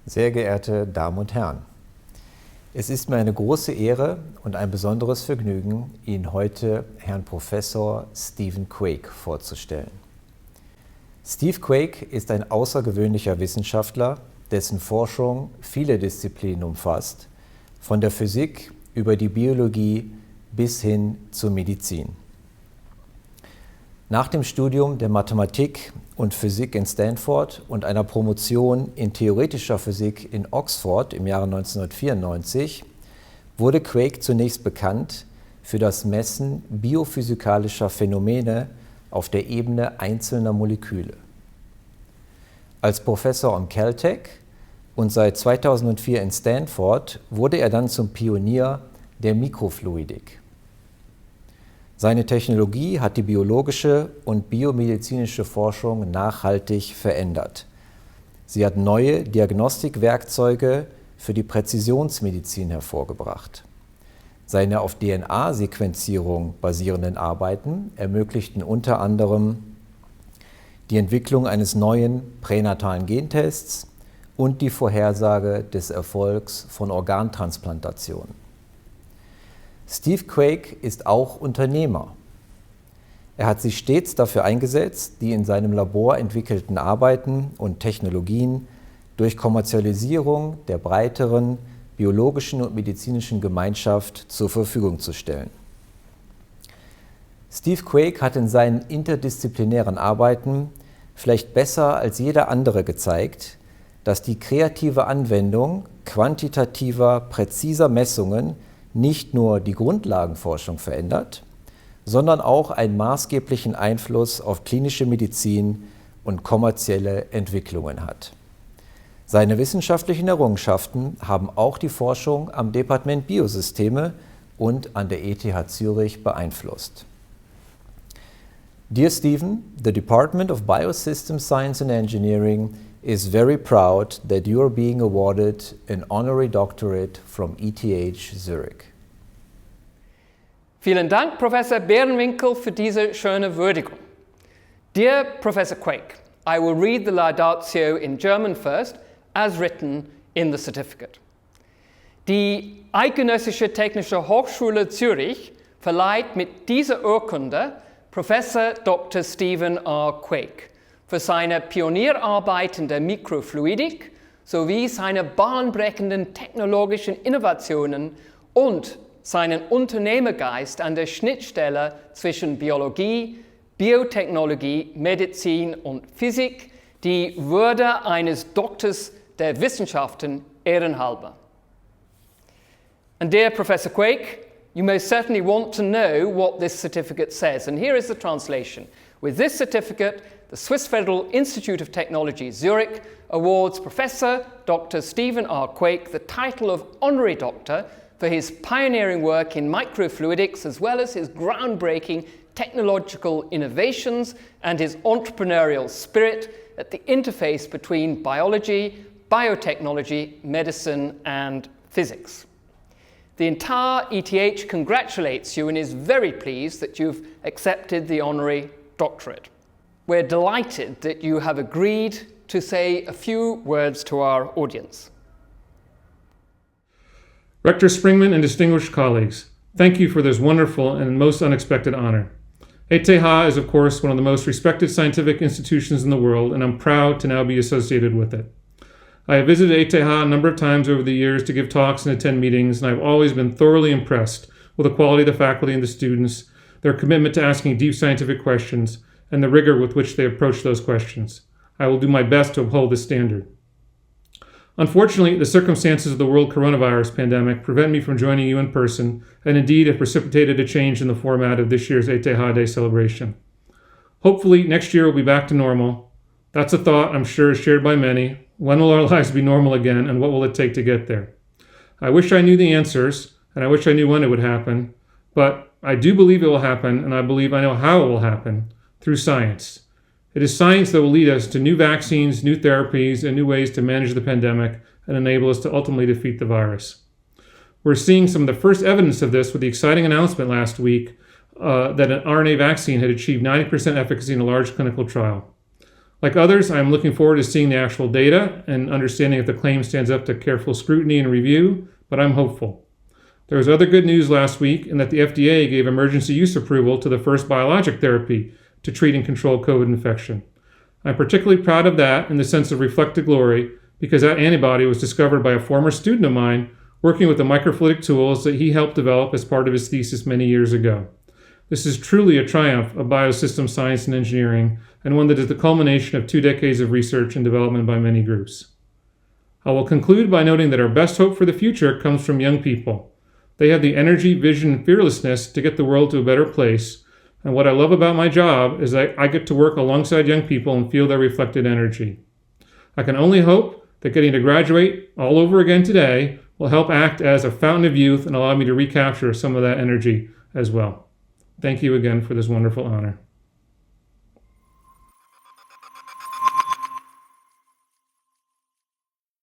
Sehr geehrte Damen und Herren, es ist mir eine große Ehre und ein besonderes Vergnügen, Ihnen heute Herrn Professor Stephen Quake vorzustellen. Steve Quake ist ein außergewöhnlicher Wissenschaftler, dessen Forschung viele Disziplinen umfasst, von der Physik über die Biologie bis hin zur Medizin. Nach dem Studium der Mathematik und Physik in Stanford und einer Promotion in theoretischer Physik in Oxford im Jahre 1994 wurde Quake zunächst bekannt für das Messen biophysikalischer Phänomene auf der Ebene einzelner Moleküle. Als Professor am Caltech und seit 2004 in Stanford wurde er dann zum Pionier der Mikrofluidik. Seine Technologie hat die biologische und biomedizinische Forschung nachhaltig verändert. Sie hat neue Diagnostikwerkzeuge für die Präzisionsmedizin hervorgebracht. Seine auf DNA-Sequenzierung basierenden Arbeiten ermöglichten unter anderem die Entwicklung eines neuen pränatalen Gentests und die Vorhersage des Erfolgs von Organtransplantationen. Steve Quake ist auch Unternehmer. Er hat sich stets dafür eingesetzt, die in seinem Labor entwickelten Arbeiten und Technologien durch Kommerzialisierung der breiteren biologischen und medizinischen Gemeinschaft zur Verfügung zu stellen. Steve Quake hat in seinen interdisziplinären Arbeiten vielleicht besser als jeder andere gezeigt, dass die kreative Anwendung quantitativer, präziser Messungen nicht nur die Grundlagenforschung verändert, sondern auch einen maßgeblichen Einfluss auf klinische Medizin und kommerzielle Entwicklungen hat. Seine wissenschaftlichen Errungenschaften haben auch die Forschung am Departement Biosysteme und an der ETH Zürich beeinflusst. Dear Stephen, the Department of Biosystem Science and Engineering is very proud that you are being awarded an honorary doctorate from ETH Zürich. Vielen Dank, Professor Bärenwinkel, für diese schöne Würdigung. Dear Professor Quake, I will read the Laudatio in German first, as written in the certificate. Die Eidgenössische Technische Hochschule Zürich verleiht mit dieser Urkunde Professor Dr. Stephen R. Quake für seine Pionierarbeit in der Mikrofluidik sowie seine bahnbrechenden technologischen Innovationen und seinen Unternehmergeist an der Schnittstelle zwischen Biologie, Biotechnologie, Medizin und Physik, die Würde eines Doktors der Wissenschaften ehrenhalber. And dear Professor Quake, you most certainly want to know what this certificate says, and here is the translation. With this certificate, the Swiss Federal Institute of Technology, Zurich, awards Professor Dr. Stephen R. Quake the title of Honorary Doctor for his pioneering work in microfluidics, as well as his groundbreaking technological innovations and his entrepreneurial spirit at the interface between biology, biotechnology, medicine, and physics. The entire ETH congratulates you and is very pleased that you've accepted the honorary doctorate. We're delighted that you have agreed to say a few words to our audience. Rector Springman and distinguished colleagues, thank you for this wonderful and most unexpected honor. ETH is, of course, one of the most respected scientific institutions in the world, and I'm proud to now be associated with it. I have visited ETH a number of times over the years to give talks and attend meetings, and I've always been thoroughly impressed with the quality of the faculty and the students, their commitment to asking deep scientific questions, and the rigor with which they approach those questions. I will do my best to uphold this standard. Unfortunately, the circumstances of the world coronavirus pandemic prevent me from joining you in person, and indeed have precipitated a change in the format of this year's ETH Day celebration. Hopefully, next year we'll be back to normal. That's a thought I'm sure is shared by many. When will our lives be normal again, and what will it take to get there? I wish I knew the answers, and I wish I knew when it would happen, but I do believe it will happen, and I believe I know how it will happen, through science. It is science that will lead us to new vaccines, new therapies, and new ways to manage the pandemic and enable us to ultimately defeat the virus. We're seeing some of the first evidence of this with the exciting announcement last week that an RNA vaccine had achieved 90% efficacy in a large clinical trial. Like others, I am looking forward to seeing the actual data and understanding if the claim stands up to careful scrutiny and review, but I'm hopeful. There was other good news last week in that the FDA gave emergency use approval to the first biologic therapy to treat and control COVID infection. I'm particularly proud of that in the sense of reflected glory because that antibody was discovered by a former student of mine working with the microfluidic tools that he helped develop as part of his thesis many years ago. This is truly a triumph of biosystem science and engineering, and one that is the culmination of 2 decades of research and development by many groups. I will conclude by noting that our best hope for the future comes from young people. They have the energy, vision, and fearlessness to get the world to a better place. And what I love about my job is that I get to work alongside young people and feel their reflected energy. I can only hope that getting to graduate all over again today will help act as a fountain of youth and allow me to recapture some of that energy as well. Thank you again for this wonderful honor.